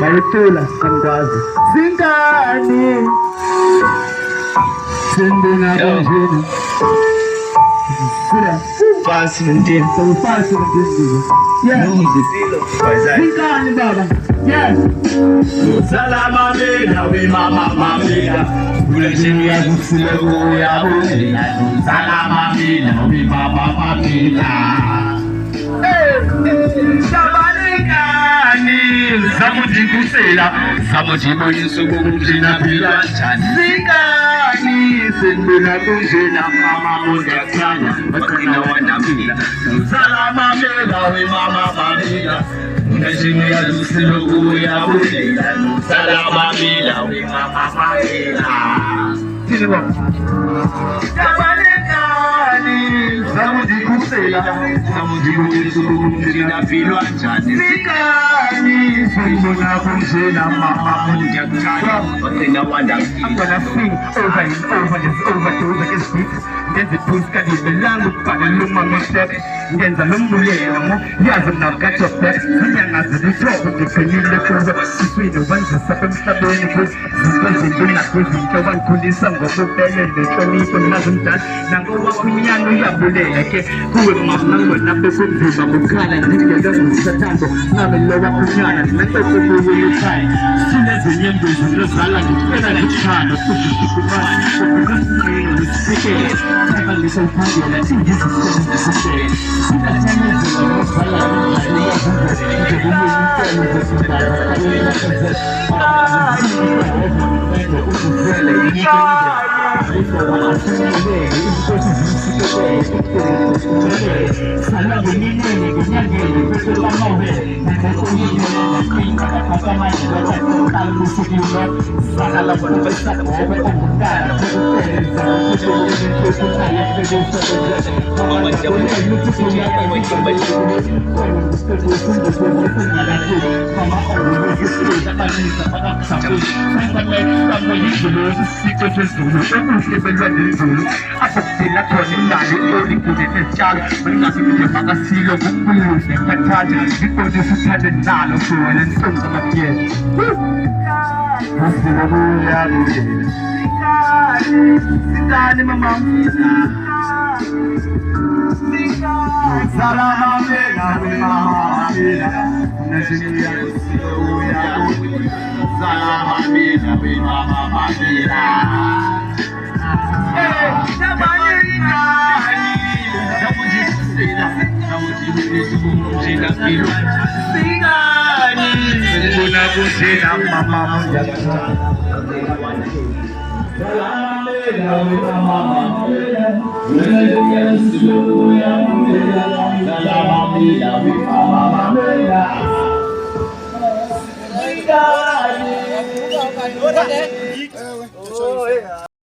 Bayitula sangwazi zingani sendina kanjena sura Fácil, entende? so fácil entende yeah zingani baba yes Salama bela we mama mamela Kuleshini ya kusile ya bela Salama bela we mama mamela Shabanikani Samujikusela Samujiboyinsu kumjina bilwanchani Zingani Senduna kumjina mama mundaksana Wakina wanamila Salama bela we mama mamela Kuleshini ya kusile ya bela Salama bela we mama mamela Shabanikani Samujikusela Samujiboyinsu kumjina bilwanchani Zingani Senduna kumjina mama mundaksana Wakina wanamila I'm gonna sing over and over this overdose against beat. Ngenza iphusika libe langu kubhala luma ngestep ngenza lombulelo yazi nagatsho back zinyanga zilithobo ngigcinile kubo siswini ubanzisa emhlabeni futhi zizinduna kwizinto abangikhulisa ngobubele nenhlonipho nazimdala nangowakunyana uyabulela ke kuwe mamangona bekunzima bukhala ndingeke ngisathando nami lowa kunyana netokubuye ekhaya sinezinye imbizo zala ngicela ngithanda futhi sikhuluma ukuthi ngisike This is Go ahead.